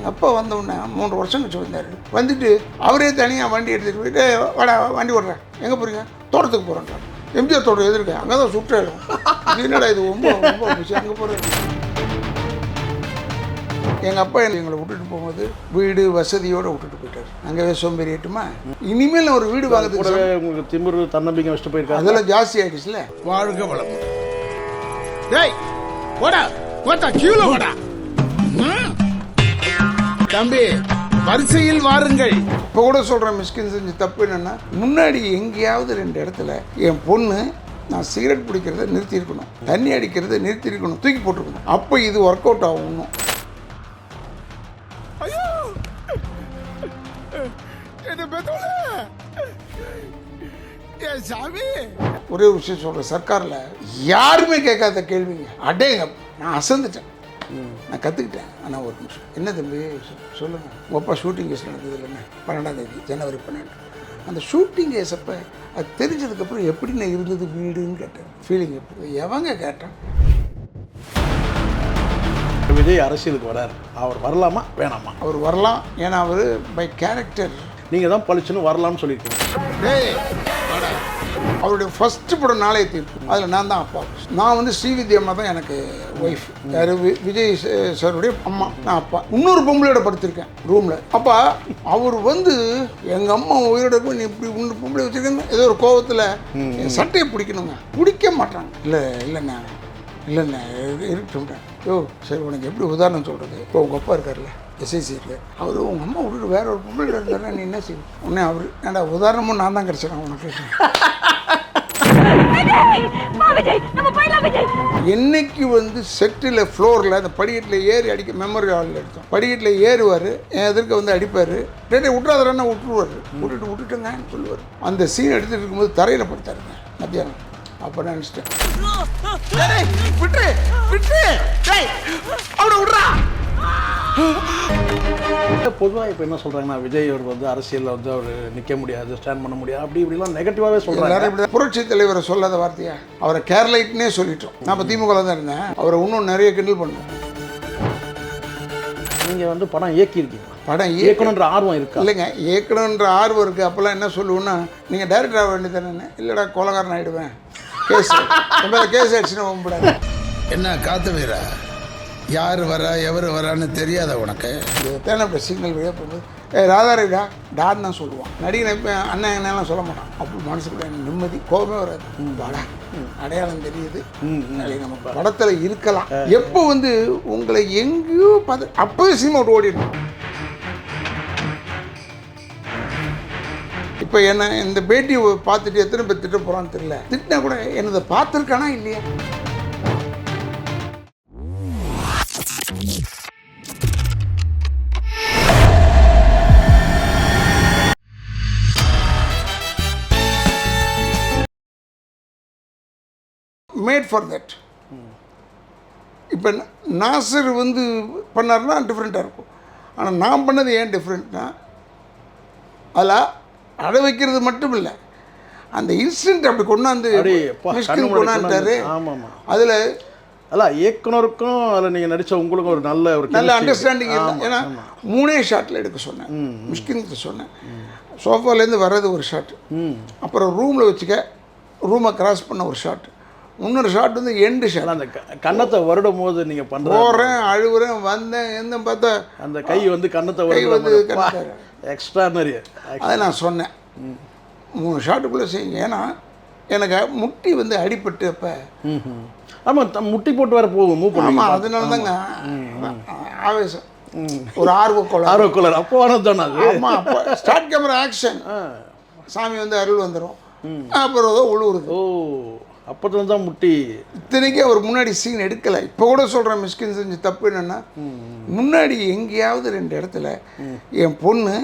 எங்கள் அப்பா வந்தவுடனே 3 வருஷம் கழிச்சு வந்தார். வந்துட்டு அவரே தனியாக வண்டி எடுத்துகிட்டு போயிட்டு வாடா வண்டி ஓடுறேன், எங்கே போகிறீங்க, தோட்டத்துக்கு போகிறேன்றான். எம்ஜிஆர் தோட்டம் எதிர்க்க, அங்கே தான் சுற்றாயிடும். என்னடா இது ரொம்ப ரொம்ப பிடிச்சி அங்கே போகிறேன். எங்கள் அப்பா எங்களை விட்டுட்டு போகும்போது வீடு வசதியோடு விட்டுட்டு போயிட்டார். அங்கேயே சோம்பேறி ஆயிட்டுமா, இனிமேல் ஒரு வீடு வாங்குறதுக்கு உங்களுக்கு திமிரு தன்னம்பிக்கை வச்சுட்டு போயிருக்காங்க. அதெல்லாம் ஜாஸ்தி ஆகிடுச்சுல. வாழ்க வளம். டேய் போடா போடா கீழே போடா. தம்பி வரிசையில் வாருங்கள். இப்போ கூட சொல்கிறேன், மிஸ்கின் செஞ்ச தப்பு என்னென்னா, முன்னாடி எங்கேயாவது 2 இடத்துல என் பொண்ணு நான் சிகரெட் பிடிக்கிறத நிறுத்தியிருக்கணும், தண்ணி அடிக்கிறத நிறுத்தியிருக்கணும், தூக்கி போட்டிருக்கணும். அப்போ இது ஒர்க் அவுட் ஆகணும். ஒரே ஒரு விஷயம் சொல்கிறேன், சர்க்காரில் யாருமே கேட்காத கேள்விங்க. அடேங்க நான் அசந்துட்டேன், நான் கற்றுக்கிட்டேன். ஆனால் ஒரு நிமிஷம், என்ன தம்பி சொல்லுங்கள், உங்கள் அப்பா ஷூட்டிங் கேஸ் நடந்தது இல்லைண்ணே 12ஆம் தேதி ஜனவரி 12. அந்த ஷூட்டிங் கேஸ் அப்போ அது தெரிஞ்சதுக்கப்புறம் எப்படின்னு இருந்தது வீடுன்னு கேட்டேன். ஃபீலிங் எப்படி எவங்க கேட்டான்? விஜய் அரசியலுக்கு வரார், அவர் வரலாமா வேணாமா? அவர் வரலாம், ஏன்னா அவர் பை கேரக்டர் நீங்கள் தான் பழிச்சுன்னு வரலாம்னு சொல்லியிருக்கீங்க. அவருடைய ஃபஸ்ட்டு படம் நாளைய தீர்ப்பு, அதில் நான் தான் அப்பா. நான் வந்து ஸ்ரீவித்யா அம்மா தான் எனக்கு ஒய்ஃப். யார்? விஜய் சாருடைய அம்மா, நான் அப்பா. இன்னொரு பொம்பளையோட படுத்திருக்கேன் ரூமில். அப்போ அவர் வந்து எங்கள் அம்மா உயிரோட போய் நீ இப்படி இன்னொரு பொம்பளை வச்சுருக்கேன்னு ஏதோ ஒரு கோபத்தில் என் சட்டையை பிடிக்கணுங்க, பிடிக்க மாட்டாங்க. இல்லைண்ணா இருக்கட்டும். யோ சரி, உனக்கு எப்படி உதாரணம் சொல்கிறது, இப்போ உங்கள் அப்பா இருக்கார்ல எஸ்ஐசியில், அவர் உங்கள் அம்மா விட்டுட்டு வேற ஒரு பொம்பளை இருந்தாருன்னா நீ என்ன செய்யும்? உடனே அவர் ஏன்டா உதாரணமும் நான் தான் கிடச்சிடேன் உனக்கு. என்னைக்கு வந்து செட்டில் ஃப்ளோரில் அந்த படிக்கட்டில் ஏறி அடிக்க மெமரி ஹாலில் எடுத்தோம், படிக்கட்டில் ஏறுவார், என் எதிர்க்க வந்து அடிப்பார், டேட்டை விட்டுறாதுன்னா விட்டுருவார், விட்டுட்டுங்கன்னு சொல்லுவார். அந்த சீன் எடுத்துகிட்டு இருக்கும்போது தரையில் படுத்தாருங்க மத்தியானம். அப்போ நான் நினச்சிட்டேன், பொதுவாக இப்போ என்ன சொல்கிறாங்கன்னா, விஜய் அவர் வந்து அரசியலில் வந்து அவர் நிற்க முடியாது, ஸ்டாண்ட் பண்ண முடியாது, அப்படி இப்படிலாம் நெகட்டிவாகவே சொல்கிறாங்க. புரட்சி தலைவரை சொல்லாத வார்த்தையா? அவரை கேரளைட்னே சொல்லிட்டோம். நான் இப்போ திமுகவில் தான் இருந்தேன், அவரை இன்னும் நிறைய கிண்டல் பண்ணோம். நீங்கள் வந்து படம் இயக்கியிருக்கீங்க, படம் இயக்கணுன்ற ஆர்வம் இருக்கு இல்லைங்க? இயக்கணுன்ற ஆர்வம் இருக்குது. அப்போல்லாம் என்ன சொல்லுவோன்னா, நீங்கள் டைரக்டர் ஆக வேண்டியதானே? இல்லைடா கொலகாரன் ஆகிடுவேன், கேஸ் கேஸ் ஆகிடுச்சுன்னா போகக்கூடாது. என்ன காத்து வீரா, யார் வரா எவர் வரான்னு தெரியாத உனக்கு? தேனை இப்போ சிக்னல் வழியாக போகும்போது ராதாரவிடா டான்னு தான் சொல்லுவான். நடிகனை இப்போ அண்ணன் என்னெல்லாம் சொல்ல மாட்டான். அப்படி மனசுக்குள்ள எனக்கு நிம்மதி, கோபமே வராது. வாடா அடையாளம் தெரியுது, நம்ம படத்தில் இருக்கலாம். எப்போ வந்து உங்களை எங்கேயோ பார்த்து அப்போவே சினிமா விட்டு ஓடிடணும். இப்போ என்ன இந்த பேட்டி பார்த்துட்டு எத்தனை பேர் திட்ட போகிறான்னு தெரியல. திட்டினா கூட என்னதை பார்த்துருக்கானா இல்லையா? Made for that. இப்போ நாசர் வந்து பண்ணார்னா டிஃப்ரெண்ட்டாக இருக்கும். ஆனால் நான் பண்ணது ஏன் டிஃப்ரெண்ட்னா, அதில் அட வைக்கிறது மட்டும் இல்லை, அந்த இன்சிடென்ட் அப்படி கொண்டாந்து கொண்டாந்துட்டாரு. அதில் அதான் இயக்குனருக்கும் அதில் நீங்கள் நடித்த உங்களுக்கும் ஒரு நல்ல அண்டர்ஸ்டாண்டிங் இல்லை. ஏன்னா 3 ஷாட்டில் எடுக்க சொன்னேன், மிஷ்கின்கிட்ட சொன்னேன். சோஃபாலேருந்து வர்றது ஒரு ஷாட், அப்புறம் ரூமில் வச்சுக்க ரூமை கிராஸ் பண்ண ஒரு ஷாட், இன்னொரு ஷாட் வந்து எண்டு ஷாட். அந்த கன்னத்தை வருடும் போது நீங்கள் போகிறேன், அழுகுறேன், வந்தேன், எந்த பார்த்தா அந்த கை வந்து கன்னத்தை வந்து எக்ஸ்ட்ரானரி. அதை நான் சொன்னேன் 3 ஷாட்டுக்குள்ளே செய்யுங்க. ஏன்னா எனக்கு முட்டி வந்து அடிபட்டு அப்போ. ஆமாம், முட்டி போட்டு வர போகும் மூவ் பண்ண. ஆமாம், அதனால தாங்க ஆவேசம், ஒரு ஆர்வக்கோளர் அப்போ வரது தானே அது. ஆமாம், அப்போ ஸ்டார்ட் கேமரா ஆக்ஷன், சாமி வந்து அருள் வந்துடும், அப்புறம் ஏதோ உழுவுறது. ஓ, அப்போதுல தான் முட்டி. இத்தனைக்கே அவர் முன்னாடி சீன் எடுக்கலை. இப்போ கூட சொல்கிறேன், மிஷ்கின் செஞ்ச தப்பு என்னென்னா, முன்னாடி எங்கேயாவது 2 இடத்துல என் பொண்ணு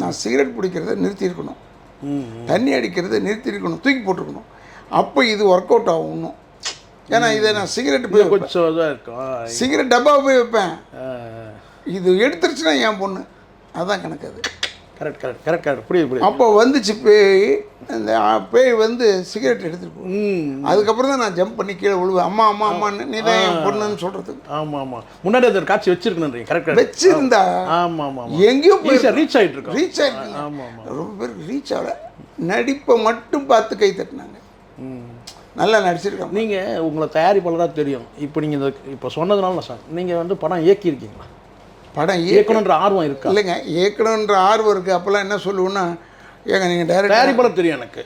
நான் சிகரெட் பிடிக்கிறத நிறுத்தியிருக்கணும், தண்ணி அடிக்கிறத நிறுத்தியிருக்கணும், தூக்கி போட்டிருக்கணும். அப்போ இது ஒர்க் அவுட் ஆகும் இன்னும். ஏன்னா இதை நான் சிகரெட் போய் கொஞ்சம் தான் இருக்கும், சிகரெட் டப்பாவை போய் வைப்பேன், இது எடுத்துருச்சுன்னா என் பொண்ணு, அதுதான் கணக்கு. அது கரெக்ட் புரியுது. அப்போ வந்துச்சு பேய். அந்த பேய் வந்து சிகரெட் எடுத்துட்டு போகும். அதுக்கப்புறம் தான் நான் ஜம்ப் பண்ணி கீழே விழுவேன். அம்மா அம்மா அம்மான்னு நீ தான் என் பொண்ணுன்னு சொல்கிறதுக்கு. ஆமாம் முன்னாடி அந்த காட்சி வச்சிருக்கணும். கரெக்டாக வச்சிருந்தா ஆமாம் எங்கேயோ போய் ரீச் ஆகிட்டு இருக்கோம். ரீச் ஆகிருக்கு. ஆமாம் ரொம்ப பேருக்கு ரீச் ஆகல. நடிப்பை மட்டும் பார்த்து கை தட்டினாங்க. நல்லா நடிச்சிருக்காங்க. நீங்கள் உங்களை தயாரிப்பாளராக தெரியும். இப்போ நீங்கள் இப்போ சொன்னதுனால சார் நீங்கள் வந்து படம் இயக்கியிருக்கீங்களா? படம் இயக்கணுன்ற ஆர்வம் இருக்கா? இல்லைங்க, இயக்கணுன்ற ஆர்வம் இருக்குது. அப்போல்லாம் என்ன சொல்லுவோன்னா, ஏங்க நீங்கள் தயாரிப்பாளர் தெரியும் எனக்கு,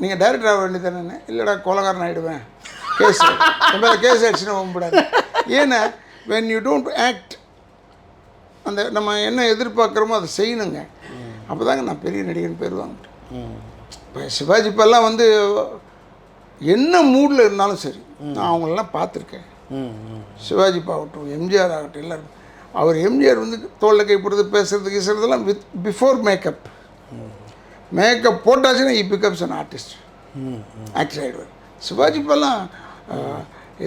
நீங்கள் டைரக்டர் ஆக வேண்டியது தானே. இல்லைடா கோலகாரன் ஆகிடுவேன், கேஸ் கேஸ் ஆகிடுச்சுன்னா போகக்கூடாது. ஏன்னா வென் யூ டோன்ட் ஆக்ட், அந்த நம்ம என்ன எதிர்பார்க்குறோமோ அதை செய்யணுங்க. அப்போ தாங்க நான் பெரிய நடிகன் பேர் வாங்கிட்டேன். இப்போ சிவாஜி இப்போல்லாம் வந்து என்ன மூடில் இருந்தாலும் சரி, நான் அவங்களெல்லாம் பார்த்துருக்கேன். சிவாஜி ஆகட்டும், எம்ஜிஆர் ஆகட்டும், எல்லோரும். அவர் எம்ஜிஆர் வந்து தோளில் கை போடுறது, பேசுறது கீசுறதெல்லாம் வித் பிஃபோர் மேக்கப். மேக்கப் போட்டாச்சுன்னா he becomes an artist, actor ஆகிடுவார். சிவாஜி இப்போல்லாம்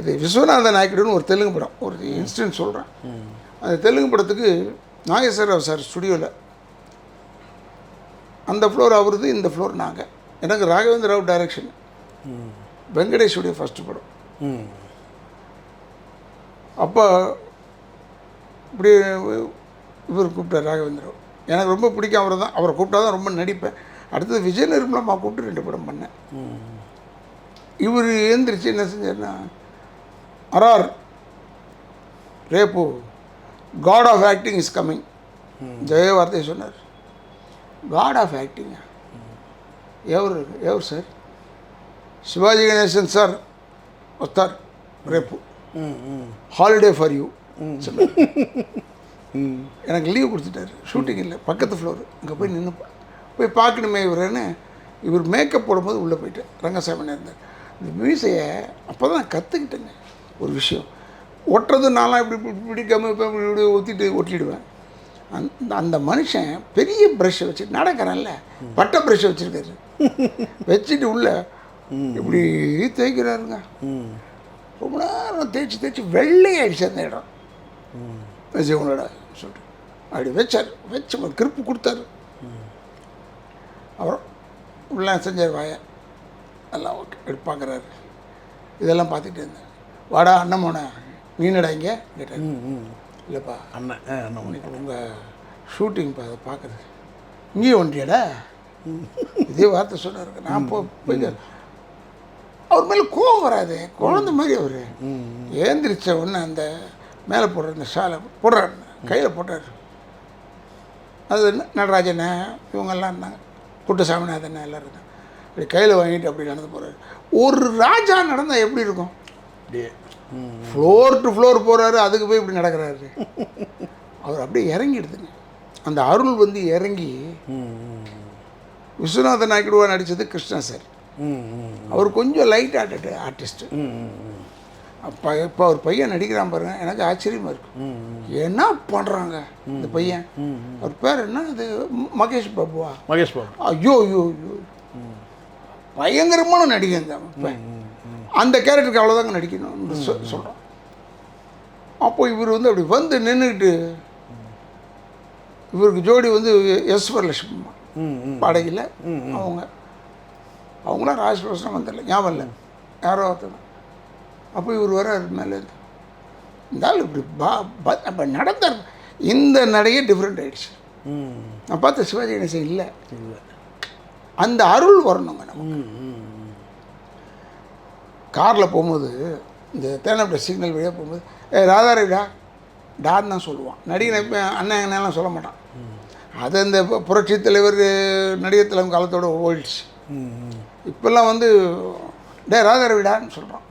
இது விஸ்வநாத நாயக்கடுன்னு ஒரு தெலுங்கு படம், ஒரு இன்சிடென்ட் சொல்கிறேன். அந்த தெலுங்கு படத்துக்கு நாகேஸ்வரராவ் சார் ஸ்டுடியோவில், அந்த ஃப்ளோர் அவருது, இந்த ஃப்ளோர் நாங்கள். எனக்கு ராகவேந்திர ராவ் டைரக்ஷன், வெங்கடேஷுடைய ஃபஸ்ட்டு படம். அப்போ இப்படி இவர் கூப்பிட்டார் ராகவேந்திரராவ். எனக்கு ரொம்ப பிடிக்கும் அவரை தான். அவரை கூப்பிட்டா தான் ரொம்ப நடிப்பேன். அடுத்தது விஜய் நிர்மலம்மா கூப்பிட்டு 2 படம் பண்ணேன். இவர் எழுந்திரிச்சு என்ன செஞ்சார்னா, அரார் ரேப்பு god of acting is coming, ஜெய வார்த்தை சொன்னார். காட் ஆஃப் ஆக்டிங்கா? ఎవరు సార్? శివాజీ గణేశన్ సార్ వస్తారు రేపు, ஹாலிடே ஃபார் யூ. எனக்கு லீவ் கொடுத்துட்டாரு, ஷூட்டிங் இல்லை, பக்கத்து ஃப்ளோரு. அங்கே போய் நின்று போய் பார்க்கணுமே இவருன்னு. இவர் மேக்கப் போடும்போது உள்ளே போயிட்டேன். ரங்கசாமி இருந்தார். இந்த மியூசியை அப்போ தான் நான் கற்றுக்கிட்டேங்க ஒரு விஷயம். ஒட்டுறது நான்லாம் இப்படி இப்படி கம்மி இப்படி ஊற்றிட்டு ஒட்டிடுவேன். அந்த மனுஷன் பெரிய ப்ரஷ்ஷை வச்சு நடக்கிறேன்ல, பட்டை ப்ரஷ்ஷை வச்சுருக்காரு, வச்சுட்டு உள்ள இப்படி தேய்க்கிறாருங்க. ரொம்ப நேரம் தேய்ச்சி வெள்ளையாயிடுச்சு அந்த இடம். விஜயனோட சொல்லிட்டு அப்படி வச்சார். வச்சு ஒரு கிருப்பு கொடுத்தாரு. அப்புறம் உள்ள செஞ்சார் வாய எல்லாம் ஓகே அப்படி பார்க்குறாரு. இதெல்லாம் பார்த்துக்கிட்டே இருந்தேன். வாடா அண்ணமோன நீனடா இங்கே கேட்டார். இல்லைப்பா அண்ணன் உங்கள் ஷூட்டிங் அதை பார்க்குறது இங்கேயே ஒன்றியடா, இதே வார்த்தை சொன்னார். நான் போய் அவர் மேலே கோவம் வராது, குழந்த மாதிரி அவர். ஏந்திரிச்ச உடனே அந்த மேலே போடுற இந்த ஷாலை போடுறாரு, கையில் போட்டார். அது நடராஜன் இவங்கெல்லாம் இருந்தாங்க, குட்டசாமிநாதன் எல்லோரும் இருந்தாங்க. அப்படி கையில் வாங்கிட்டு அப்படி நடந்து போகிறாரு. ஒரு ராஜா நடந்தால் எப்படி இருக்கும்? அப்படியே ஃப்ளோர் டு ஃப்ளோர் போகிறாரு, அதுக்கு போய் இப்படி நடக்கிறாரு. அவர் அப்படியே இறங்கிடுதுங்க. அந்த அருள் வந்து இறங்கி. விஸ்வநாத நாயக்கடுவா நடித்தது கிருஷ்ணா சார். அவர் கொஞ்சம் லைட் ஆர்டிஸ்ட்டு. அப்போ இப்போ அவர் பையன் நடிக்கிறான் பாருங்க, எனக்கு ஆச்சரியமாக இருக்கும். என்ன பண்ணுறாங்க இந்த பையன்? அவர் பேர் என்ன? அது மகேஷ் பாபுவா? மகேஷ் பாபு. ஐயோ ஐயோ ஐயோ, பயங்கரமான நடிகன் தான். அந்த கேரக்டருக்கு அவ்வளோதாங்க நடிக்கணும்னு சொல்கிறோம். அப்போ இவர் வந்து அப்படி வந்து நின்றுக்கிட்டு, இவருக்கு ஜோடி வந்து எஸ் வரலட்சுமிமா பாடகியில். அவங்களாம் ராஜ்பிரசனம் வந்துடல, ஞாபகம் இல்லை, யாரோ ஒருத்தர். அப்போ இவர் வர்றார் மேலேருந்து. இருந்தாலும் இப்படி அப்போ நடந்தார். இந்த நடையே டிஃப்ரெண்ட் ஆகிடுச்சு. நான் பார்த்த சிவாஜி கணேசன் இல்லை, அந்த அருள் வரணுங்க நமக்கு. காரில் போகும்போது இந்த தேனப்பட்ட சிக்னல் வழியாக போகும்போது ராதாரவிடா டான்னு தான் சொல்லுவான். நடிகை இப்போ அண்ணன் அண்ணெல்லாம் சொல்ல மாட்டான். அது அந்த புரட்சி தலைவர் நடிகர் தலைவர் காலத்தோடு ஓடிடுச்சு. இப்போல்லாம் வந்து ராதாரவிடான்னு சொல்கிறான்.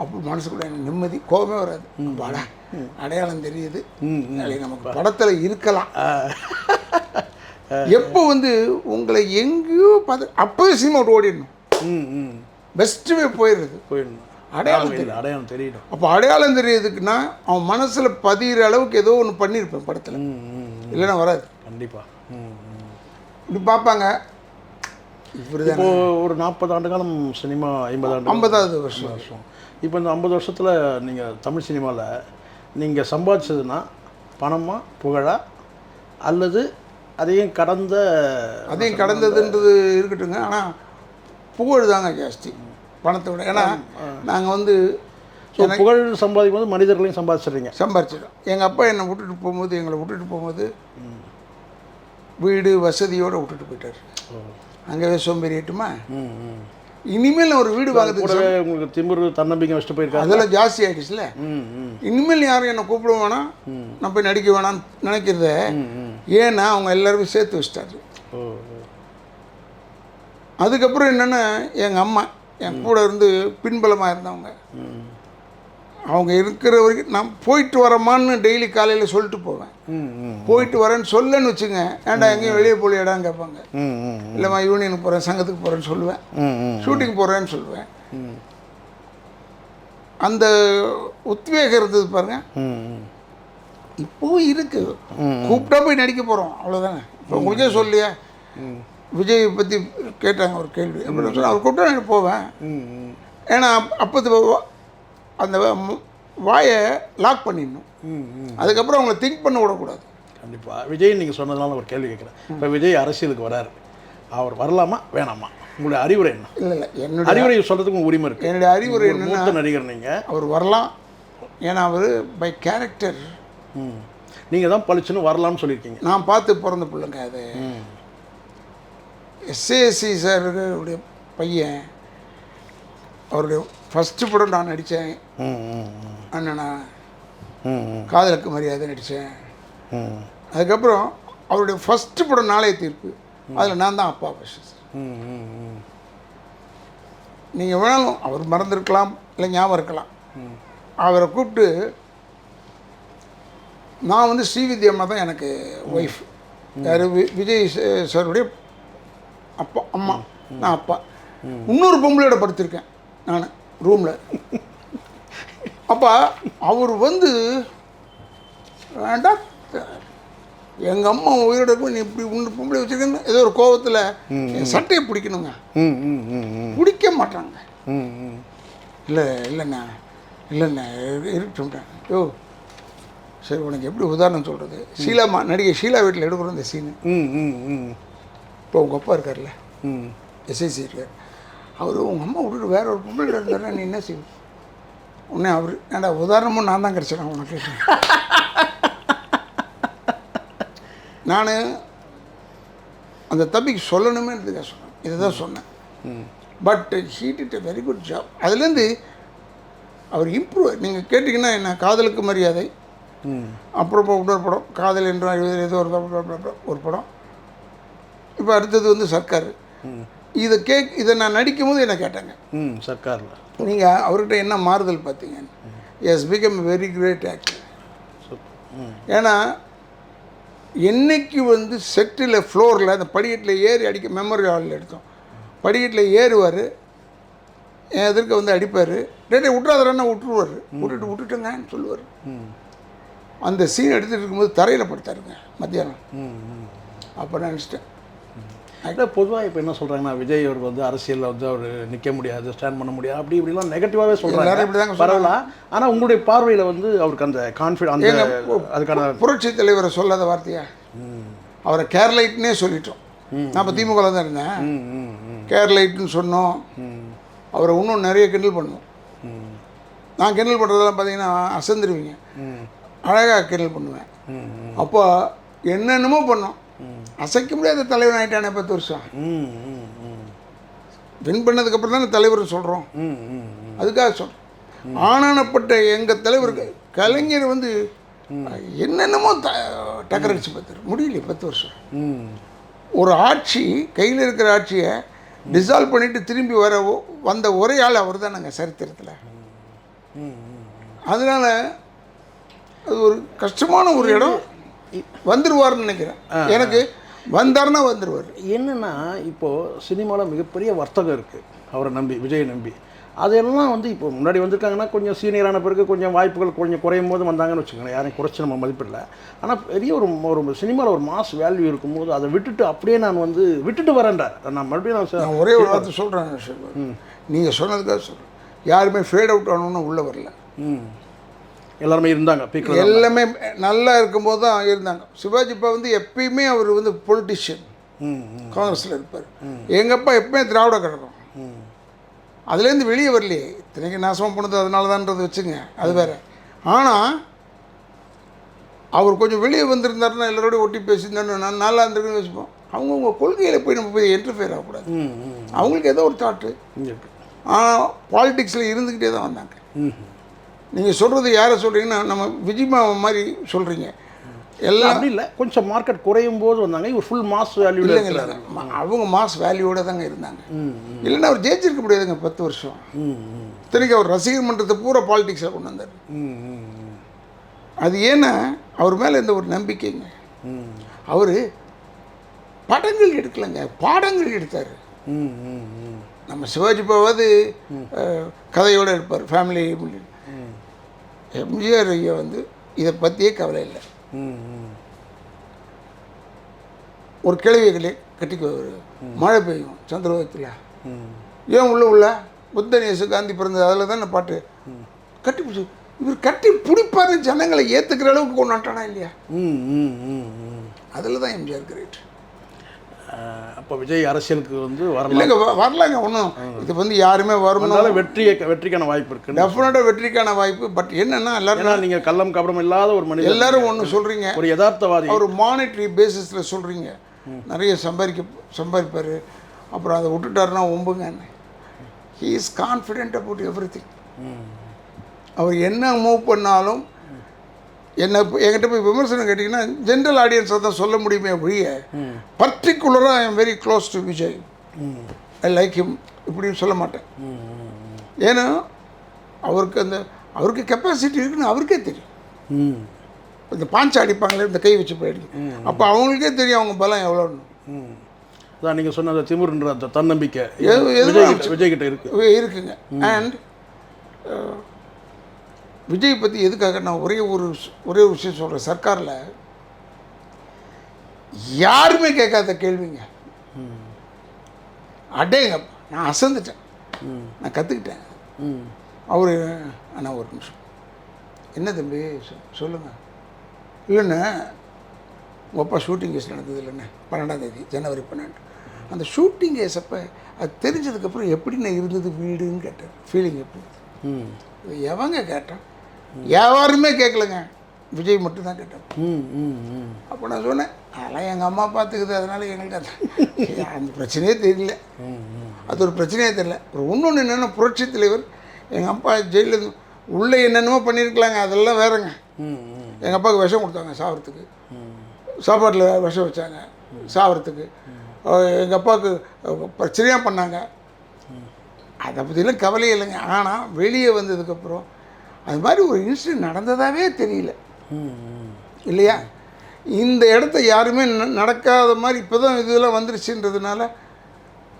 அப்போ மனசுக்குள்ள எனக்கு நிம்மதி, கோபமே வராது. வாடா அடையாளம் தெரியுது, நமக்கு படத்தில் இருக்கலாம். எப்போ வந்து உங்களை எங்கேயோ பார்த்து அப்போவே சினிமா விட்டு ஓடிடணும். பெஸ்ட்டுவே போயிடணும். அடையாளம் தெரியணும். அப்போ அடையாளம் தெரியுதுக்குன்னா அவன் மனசில் பதிகிற அளவுக்கு ஏதோ ஒன்று பண்ணியிருப்பேன் படத்தில், இல்லைன்னா வராது. கண்டிப்பாக இப்படி பார்ப்பாங்க. இப்போ ஒரு 40 ஆண்டு காலம் சினிமா, 50வது வருஷம். இப்போ இந்த 50 வருஷத்தில் நீங்கள் தமிழ் சினிமாவில் நீங்கள் சம்பாதிச்சதுன்னா பணமா புகழா அல்லது அதையும் கடந்ததுன்றது இருக்கட்டுங்க. ஆனால் புகழ் தாங்க ஜாஸ்தி பணத்தை விட. ஏன்னா நாங்கள் வந்து புகழ் சம்பாதிக்கும் போது மனிதர்களையும் சம்பாதிச்சிடும். எங்கள் அப்பா என்னை எங்களை விட்டுட்டு போகும்போது வீடு வசதியோடு விட்டுட்டு போயிட்டார். அங்கேயே சோம்பேறிட்டுமா. இனிமேல் ஒரு வீடு வாங்குறதுக்கு உங்களுக்கு திமிரு தன்னம்பிக்கை வச்சுட்டு போயிருக்காங்க. அதெல்லாம் ஜாஸ்தி ஆகிடுச்சுல. இனிமேல் யாரும் என்னை கூப்பிட வேணாம், நான் போய் நடிக்க வேணாம்னு நினைக்கிறத. ஏன்னா அவங்க எல்லாருமே சேர்த்து வச்சிட்டாரு. அதுக்கப்புறம் என்னென்னா எங்கள் அம்மா என் கூட இருந்து பின்பலமாக இருந்தவங்க. அவங்க இருக்கிற வரைக்கும் நான் போயிட்டு வரமான்னு டெய்லி காலையில் சொல்லிட்டு போவேன். போயிட்டு வரேன்னு சொல்லன்னு வச்சுங்க, ஏன்டா எங்கேயும் வெளியே போலியாடான்னு கேட்பாங்க. இல்லைம்மா யூனியனுக்கு போகிறேன், சங்கத்துக்கு போகிறேன்னு சொல்லுவேன், ஷூட்டிங் போகிறேன்னு சொல்லுவேன். அந்த உத்வேகம் இருந்தது பாருங்க. இப்போவும் இருக்கு. கூப்பிட்டா போய் நடிக்க போகிறோம், அவ்வளோதானே. இப்போ உங்களுக்கே சொல்லியா, விஜய் பற்றி கேட்டாங்க ஒரு கேள்வி அப்படின்னு சொன்னால் அவர் கூப்பிட்டா நான் போவேன். ஏன்னா அப்போது அந்த வாயை லாக் பண்ணிடணும். அதுக்கப்புறம் அவங்கள திங்க் பண்ண விடக்கூடாது. கண்டிப்பாக. விஜய் நீங்கள் சொன்னதுனால ஒரு கேள்வி கேட்குறேன். இப்போ விஜய் அரசியலுக்கு வராரு, அவர் வரலாமா வேணாமா? உங்களுடைய அறிவுரை என்ன? இல்லை என்னுடைய அறிவுரை சொல்கிறதுக்கு உங்கள் உரிமை இருக்குது. என்னுடைய அறிவுரை என்னென்னா, நடிகர் நீங்கள், அவர் வரலாம். ஏன்னா அவர் பை கேரக்டர் நீங்கள் தான் பழிச்சுன்னு வரலாம்னு சொல்லியிருக்கீங்க. நான் பார்த்து பிறந்த பிள்ளைங்க. அது எஸ்ஏஎஸ்சி சாருடைய பையன். அவருடைய ஃபஸ்ட்டு படம் நான் நடித்தேன். அண்ணனா காதலுக்கு மரியாதை நடித்தேன். அதுக்கப்புறம் அவருடைய ஃபஸ்ட்டு படம் நாளைய தீர்ப்பு, அதில் நான் தான் அப்பா ஃபஸ்ட்டு. நீங்கள் வேணாலும் அவர் மறந்துருக்கலாம், இல்லை ஞாபகம் இருக்கலாம். அவரை கூப்பிட்டு, நான் வந்து ஸ்ரீவித்யா அம்மா தான் எனக்கு ஒய்ஃப். யார்? விஜய் சாருடைய அப்பா, அம்மா, நான் அப்பா. இன்னொரு பொம்பளையோட படுத்திருக்கேன் நான் ரூமில். அப்போ அவர் வந்து வேண்டாம், எங்கள் அம்மா உயிரோட இருக்கும், நீ இப்படி இன்னொரு பொம்பளை வச்சுருக்கேன்னு ஏதோ ஒரு கோபத்தில் என் சட்டையை பிடிக்கணுங்க. பிடிக்க மாட்டாங்க. இல்லைண்ணா இருக்கட்டும். யோ சரி, உனக்கு எப்படி உதாரணம் சொல்கிறது? ஷீலாமா, நடிகை ஷீலா வீட்டில் எடுக்கிறோம் இந்த சீனு. இப்போ உங்கள் அப்பா இருக்கார்ல, எஸ்ஐசி இருக்கார். அவர் உங்கள் அம்மா விட்டுட்டு வேற ஒரு பொம்பளை இருந்தாருன்னா நீ என்ன செய்வோம்? உடனே அவர், ஏன்டா உதாரணமும் நான் தான் கிடச்சிடேன் உனக்கு. நான் அந்த தம்பிக்கு சொல்லணுமேன்றதுக்காக சொன்னேன், இதை தான் சொன்னேன். But he did a very good job. அதுலேருந்து அவர் இம்ப்ரூவ். நீங்கள் கேட்டிங்கன்னா என்ன, காதலுக்கு மரியாதை, அப்புறம் இன்னொரு படம் காதல் என்றும் ஏதோ ஒரு படம். இப்போ அடுத்தது வந்து சர்க்கார். இதை நான் நடிக்கும் போது என்ன கேட்டாங்க, சர்க்காரில் நீங்கள் அவர்கிட்ட என்ன மாறுதல் பார்த்தீங்க? As become very great actor. ஏன்னா என்னைக்கு வந்து செட்டில் ஃப்ளோரில் அந்த படிக்கட்டில் ஏறி அடிக்க, மெமரி ஹாலில் எடுத்தோம், படிக்கட்டில் ஏறுவார், என் எதிர்க்க வந்து அடிப்பார், டேட்டை விட்டுறாதரன்னா விட்டுருவார், விட்டுட்டுங்கன்னு சொல்லுவார். அந்த சீன் எடுத்துகிட்டு இருக்கும்போது தரையில் படுத்தாருங்க மத்தியானம். அப்போ நான் நினச்சிட்டேன். இல்லை, பொதுவாக இப்போ என்ன சொல்கிறாங்கன்னா, விஜய் அவர் வந்து அரசியலில் வந்து அவர் நிற்க முடியாது, ஸ்டாண்ட் பண்ண முடியாது, அப்படி இப்படிலாம் நெகட்டிவாகவே சொல்கிறாங்க. இப்படி தாங்க பரவாயில்ல. ஆனால் உங்களுடைய பார்வையில் வந்து அவருக்கு அந்த கான்ஃபிடன்ஸ், அதுக்கான புரட்சி தலைவரை சொல்லாத வார்த்தையா? அவரை கேர்லைட்னே சொல்லிட்டோம். நான் இப்போ திமுகவில் தான் இருந்தேன். கேர்லைட்னு சொன்னோம். அவரை இன்னும் நிறைய கிண்டல் பண்ணுவோம். நான் கிண்டல் பண்ணுறதெல்லாம் பார்த்தீங்கன்னா அசந்துருவீங்க. அழகாக கிண்டல் பண்ணுவேன். அப்போ என்னென்னமோ பண்ணோம். அசைக்க முடியாத தலைவன் ஆகிட்டானே 10 வருஷம். வின் பண்ணதுக்கப்புறம் தானே தலைவர் சொல்கிறோம். அதுக்காக சொல்கிறோம். ஆனானப்பட்ட எங்கள் தலைவருக்கு கலைஞர் வந்து என்னென்னமோ டக்கரடிச்சு பார்த்தாரு. முடியல 10 வருஷம். ஒரு ஆட்சி கையில் இருக்கிற ஆட்சியை டிசால்வ் பண்ணிவிட்டு திரும்பி வந்த ஒரே ஆள் அவர் தான் நாங்கள் சரித்திரத்தில். அதனால் அது ஒரு கஷ்டமான ஒரு இடம். வந்துடுவார்னு நினைக்கிறேன். எனக்கு வந்தார்னா வந்துடுவார். என்னென்னா, இப்போது சினிமாவில் மிகப்பெரிய வர்த்தகம் இருக்குது அவரை நம்பி, விஜயை நம்பி. அதெல்லாம் வந்து இப்போ முன்னாடி வந்திருக்காங்கன்னா கொஞ்சம் சீனியரான பிறகு கொஞ்சம் வாய்ப்புகள் கொஞ்சம் குறையும் போது வந்தாங்கன்னு வச்சுக்கோங்களேன். யாரையும் குறைச்சி நம்ம மதிப்பிடல. ஆனால் பெரிய ஒரு சினிமாவில் ஒரு மாஸ் வேல்யூ இருக்கும்போது அதை விட்டுட்டு அப்படியே நான் வந்து விட்டுட்டு வரேன்டார். நான் மறுபடியும் நான் ஒரே ஒரு வார்த்தை சொல்கிறேன். நீங்கள் சொன்னதுக்காக சொல்கிறேன். யாருமே ஃபேட் அவுட் ஆகணுன்னு உள்ளே வரல. எல்லாருமே இருந்தாங்க பீக்கில். எல்லாமே நல்லா இருக்கும்போது தான் இருந்தாங்க. சிவாஜி அப்பா வந்து எப்பயுமே அவர் வந்து பொலிட்டிஷியன், காங்கிரஸில் இருப்பார். எங்கள் அப்பா எப்பவுமே திராவிட கழகம், அதுலேருந்து வெளியே வரலையே. இத்தனைக்கு நாசமாக போனது அதனால தான்றது வச்சுங்க, அது வேறு. ஆனால் அவர் கொஞ்சம் வெளியே வந்திருந்தாருன்னா எல்லாரோடையும் ஒட்டி பேசியிருந்தாருன்னு நான் நல்லா இருந்திருக்குன்னு வச்சுப்போம். அவங்கவுங்க கொள்கையில் போய் நம்ம போய் இன்டர்ஃபியர் ஆகக்கூடாது. அவங்களுக்கு ஏதோ ஒரு தாட்டு. ஆனால் பாலிடிக்ஸில் இருந்துக்கிட்டே தான் வந்தாங்க. நீங்கள் சொல்கிறது யாரை சொல்கிறீங்கன்னா நம்ம விஜய்மா மாதிரி சொல்கிறீங்க. எல்லாம் அப்படி இல்லை, கொஞ்சம் மார்க்கெட் குறையும் போது வந்தாங்க. இவர் ஃபுல் மாஸ் வேல்யூ இல்லைங்க. இல்லை, அவங்க மாஸ் வேல்யூவோடு தாங்க இருந்தாங்க. இல்லைன்னா அவர் ஜெயிச்சிருக்க முடியாதுங்க 10 வருஷம். இத்தனைக்கு அவர் ரசிகர் மன்றத்தை பூரா பாலிடிக்ஸில் கொண்டு வந்தார். அது ஏன்னா அவர் மேலே இந்த ஒரு நம்பிக்கைங்க. அவர் படங்கள் எடுக்கலைங்க, பாடங்கள் எடுத்தார். நம்ம சிவாஜி பாவாவது கதையோடு எடுப்பார், ஃபேமிலி. எம்ஜிஆர் ஐயா வந்து இதை பற்றியே கவலை இல்லை. ஒரு கிழவிகளை கட்டிக்குவார், மழை பெய்யும் சந்திரபத்தில், ஏன் உள்ள புத்தனேசு காந்தி பிறந்தது, அதில் தான் பாட்டு கட்டி பிடிச்சி. இவர் கட்டி பிடிப்பாரு, ஜனங்களை ஏற்றுக்கிற அளவுக்கு கொண்டாட்டானா இல்லையா? அதில் தான் எம்ஜிஆர் கிரேட். அப்போ விஜய் அரசியலுக்கு வந்து இல்லைங்க, வரலாங்க. ஒன்றும் இது வந்து யாருமே வரணும், வெற்றிக்கான வாய்ப்பு இருக்குது, டெஃபினட்டாக வெற்றிக்கான வாய்ப்பு. பட் என்னென்னா எல்லாரும் நீங்கள் கள்ளம் கபடம் இல்லாத ஒரு மனிதன், எல்லாரும் ஒன்று சொல்கிறீங்க, ஒரு யதார்த்தவாதி, ஒரு மானிட்டரி பேசிஸில் சொல்கிறீங்க. நிறைய சம்பாதிப்பார், அப்புறம் அதை விட்டுட்டாருன்னா ஒம்புங்க. He is confident about everything. அவர் என்ன மூவ் பண்ணாலும் என்கிட்ட போய் விமர்சனம் கேட்டிங்கன்னா ஜென்ரல் ஆடியன்ஸை தான் சொல்ல முடியுமே ஒழிய பர்டிகுலராக I am very close to Vijay, I like him இப்படின்னு சொல்ல மாட்டேன். ஏன்னா அவருக்கு கெப்பாசிட்டி இருக்குன்னு அவருக்கே தெரியும். இந்த பாஞ்சா அடிப்பாங்களே, இந்த கை வச்சு போயிடுங்க, அப்போ அவங்களுக்கே தெரியும் அவங்க பலம் எவ்வளோன்னு. அதான் நீங்கள் சொன்ன அந்த திமிர்ன்ற அந்த தன்னம்பிக்கை விஜய்கிட்ட இருக்குங்க. அண்ட் விஜய் பற்றி எதுக்காக நான் ஒரே ஒரு விஷயம் சொல்கிறேன். சர்க்காரில் யாருமே கேட்காத கேள்விங்க. அடேங்கப்பா, நான் அசந்துட்டேன், நான் கற்றுக்கிட்டேன். அவர் ஆனால் ஒரு நிமிஷம், என்ன தம்பி சொல்லுங்கள். இல்லைண்ணே, உங்கள் அப்பா ஷூட்டிங் கேஸ் நடந்தது இல்லைண்ணே, 12ஆம் தேதி ஜனவரி 12. அந்த ஷூட்டிங் கேஸ் அப்போ அது தெரிஞ்சதுக்கப்புறம் எப்படிண்ணே இருந்தது வீடுன்னு கேட்டார். ஃபீலிங் எப்படி எவங்க கேட்டான்? யாருமே கேட்கலங்க, விஜய் மட்டும்தான் கேட்டார். அப்போ நான் சொன்னேன், அதெல்லாம் எங்கள் அம்மா பார்த்துக்குது, அதனால் எங்களுக்கு அந்த பிரச்சனையே தெரியல. அது ஒரு பிரச்சனையே தெரியல. ஒரு இன்னொன்று என்னென்னா, புரட்சி தலைவர் எங்கள் அப்பா ஜெயிலில் உள்ளே என்னென்னமோ பண்ணியிருக்கலாங்க, அதெல்லாம் வேறங்க. எங்கள் அப்பாவுக்கு விஷம் கொடுத்தாங்க சாவறதுக்கு, சாப்பாட்டில் விஷம் வச்சாங்க சாவறதுக்கு. எங்கள் அப்பாவுக்கு பிரச்சனையாக பண்ணாங்க, அதை பற்றிலாம் கவலையே இல்லைங்க. ஆனால் வெளியே வந்ததுக்கப்புறம் அது மாதிரி ஒரு இன்சிடென்ட் நடந்ததாகவே தெரியல இல்லையா? இந்த இடத்த யாருமே நடக்காத மாதிரி இப்போ தான் இதெல்லாம் வந்துருச்சுன்றதுனால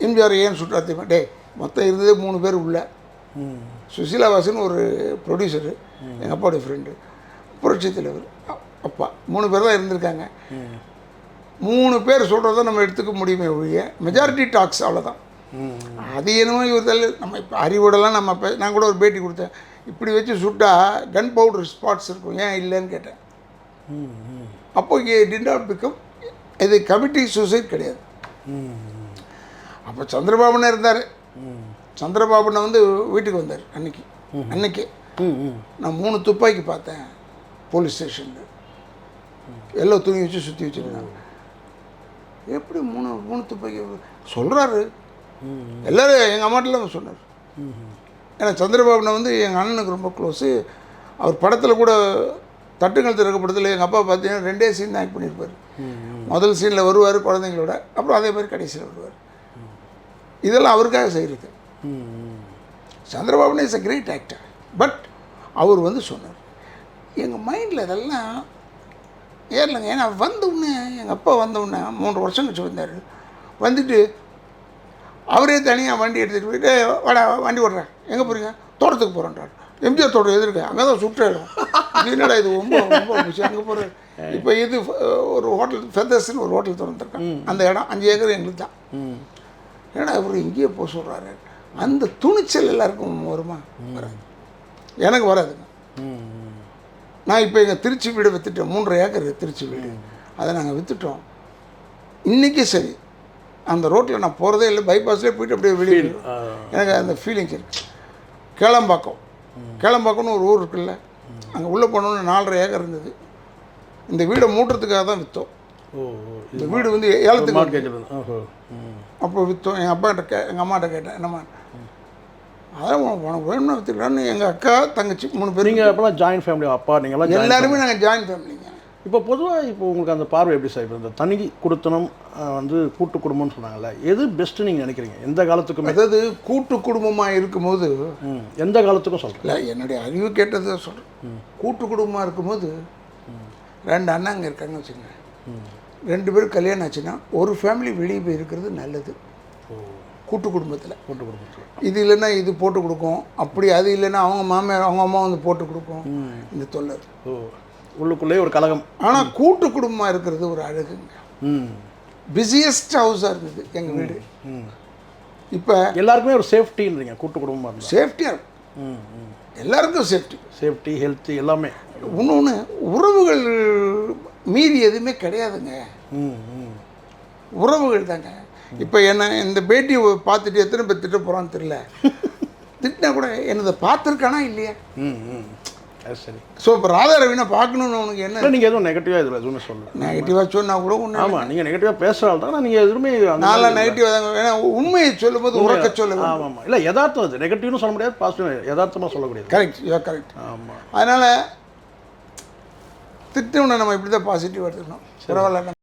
எம்ஜிஆர் ஏன் சுட்டாத்தியமா டே மொத்தம் இருந்ததே 3 பேர் உள்ள. சுசீலாவாசன் ஒரு ப்ரொடியூசரு, எங்கள் அப்பாவுடைய ஃப்ரெண்டு, புரட்சி தலைவர் அப்பா, 3 பேர் தான் இருந்திருக்காங்க. 3 பேர் சொல்கிறத நம்ம எடுத்துக்க முடியுமே ஒழிய மெஜாரிட்டி டாக்ஸ் அவ்வளோதான். அது என்னமோ இவர் நம்ம இப்போ அறிவோடலாம் நம்ம நான் கூட ஒரு பேட்டி கொடுத்தேன், இப்படி வச்சு சுட்டா கன் பவுடர் ஸ்பாட்ஸ் இருக்கும், ஏன் இல்லைன்னு கேட்டேன். அப்போ டிட் நாட் பிகம் இது கமிட்டி சூசைட் கிடையாது. அப்போ சந்திரபாபுன்னு இருந்தார். சந்திரபாபுனை வந்து வீட்டுக்கு வந்தார் அன்னைக்கே. நான் 3 துப்பாக்கி பார்த்தேன் போலீஸ் ஸ்டேஷனில், எல்லாம் துணி வச்சு சுற்றி வச்சுருந்தாங்க. எப்படி 3 துப்பாக்கி சொல்கிறாரு? எல்லோரும் எங்கள் அம்மாட்டில் சொன்னார். ஏன்னா சந்திரபாபுனை வந்து எங்கள் அண்ணனுக்கு ரொம்ப க்ளோஸு. அவர் படத்தில் கூட தட்டுங்கள் திறக்க படத்தில் எங்கள் அப்பா பார்த்தீங்கன்னா 2 சீன் தான் ஆக்ட் பண்ணியிருப்பார். முதல் சீனில் வருவார் குழந்தைங்களோட, அப்புறம் அதே மாதிரி கடைசியில் வருவார். இதெல்லாம் அவருக்காக செய்கிறது. சந்திரபாபுனே is a great actor. But அவர் வந்து சொன்னார், எங்கள் மைண்டில் இதெல்லாம் ஏறலைங்க. ஏன்னா வந்தவுடனே எங்கள் அப்பா வந்தவுடனே 3 வருஷம் கழிச்சு வந்தார். வந்துட்டு அவரே தனியாக வண்டி எடுத்துகிட்டு போயிட்டு வாடா வண்டி ஓடுறேன், எங்கே போகிறீங்க? தோட்டத்துக்கு போகிறேன்றார். எம்ஜிஆர் தோட்டம் எதிர்க்க, அங்கே தான் சுற்றிடும். என்னடா இது ரொம்ப ரொம்ப விஷயம், அங்கே போகிற. இப்போ இது ஒரு ஹோட்டல் ஃபெதர்ஸ்னு ஒரு ஹோட்டல் திறந்துருக்காங்க, அந்த இடம் 5 ஏக்கர் எங்களுக்கு தான். ஏன்னா அவர் இங்கேயே போக சொல்கிறாரு. அந்த துணிச்சல் எல்லாருக்கும் வருமா? வராது, எனக்கு வராதுங்க. நான் இப்போ எங்கள் திருச்சி வீடு விற்றுட்டோம். 3.5 ஏக்கர் திருச்சி வீடு, அதை நாங்கள் விற்றுட்டோம். இன்றைக்கி சரி, அந்த ரோட்டில் நான் போகிறதே இல்லை, பைபாஸ்லேயே போயிட்டு அப்படியே வெளியே எனக்கு அந்த ஃபீலிங்ஸ் இருக்குது. கேளம்பாக்கம்னு ஒரு ஊர் இருக்குல்ல, அங்கே உள்ளே போனோன்னு 4.5 ஏக்கர் இருந்தது. இந்த வீடை மூட்டுறதுக்காக தான் விற்றோம். இந்த வீடு வந்து ஏலத்துக்கு அப்போ விற்றோம். எங்கள் அம்மாட்ட கேட்டேன், என்னம்மா அதான் உனக்கு வேணும்னா விற்றுக்கலான்னு. எங்கள் அக்கா தங்கச்சி 3 பேர். நீங்கள் அப்போலாம் ஜாயின்ட் ஃபேமிலி, அப்பா நீங்கள்லாம் எல்லாருமே நாங்கள் ஜாயின்ட் ஃபேமிலிங்க. இப்போ பொதுவாக இப்போ உங்களுக்கு அந்த பார்வை எப்படி சார்? இப்போ இந்த தனி குடித்தனம் வந்து கூட்டு குடும்பம்னு சொன்னாங்கல்ல, எது பெஸ்ட்டு நீங்கள் நினைக்கிறீங்க எந்த காலத்துக்குமே? அதாவது கூட்டு குடும்பமாக இருக்கும்போது எந்த காலத்துக்கும் சொல்கிறேன், இல்லை என்னுடைய அறிவு கேட்டதை சொல்கிறேன். கூட்டு குடும்பமாக இருக்கும்போது 2 அண்ணாங்க இருக்காங்கன்னு வச்சுக்கோங்க, 2 பேரும் கல்யாணம் ஆச்சுன்னா ஒரு ஃபேமிலி வெளியே போய் இருக்கிறது நல்லது. கூட்டு குடும்பத்தில் இது இல்லைன்னா இது போட்டு கொடுக்கும், அப்படி அது இல்லைன்னா அவங்க மாமியார் அவங்க அம்மா வந்து போட்டு கொடுக்கும். இந்த தொல்லை உள்ளுக்குள்ளேயே ஒரு கலகம். ஆனால் கூட்டு குடும்பமாக இருக்கிறது ஒரு அழகுங்க. பிஸியஸ்ட் ஹவுஸாக இருந்தது எங்கள் வீடு. இப்போ எல்லாருக்குமே ஒரு சேஃப்டின்றீங்க கூட்டு குடும்பமாக இருந்தால். சேஃப்டியாக இருக்கும், எல்லாருக்கும் சேஃப்டி ஹெல்த்து எல்லாமே. இன்னொன்று, உறவுகள் மீறி எதுவுமே கிடையாதுங்க. உறவுகள் தாங்க. இப்போ என்ன இந்த பேட்டியை பார்த்துட்டு எத்தனை பேர் திட்ட போகிறான்னு தெரியல. திட்டினா கூட என்னதை பார்த்துருக்கானா இல்லையா? சரி. ஸோ இப்போ ராதா ரவினா பார்க்கணுன்னு உனக்கு என்ன? நீங்கள் எதுவும் நெகட்டிவாக இதில் எதுவுமே சொல்லலை. நெகட்டிவாக சொன்னால் கூட ஒன்று. ஆமாம், நீங்கள் நெகட்டிவாக பேசுகிறாள் தான் நீங்கள் எதுவுமே நான்லாம் நெகட்டிவாக தாங்க. ஏன்னா உண்மையை சொல்லும்போது உறக்க சொல்ல. ஆமாம், இல்லை யதார்த்தம், அது நெகட்டிவ்னு சொல்ல முடியாது, பாசிட்டிவ் யதார்த்தமாக சொல்லக்கூடியது. Correct, correct. ஆமாம். அதனால் திட்டம்னா நம்ம இப்படி தான் பாசிட்டிவாக எடுத்துக்கணும். பரவாயில்ல.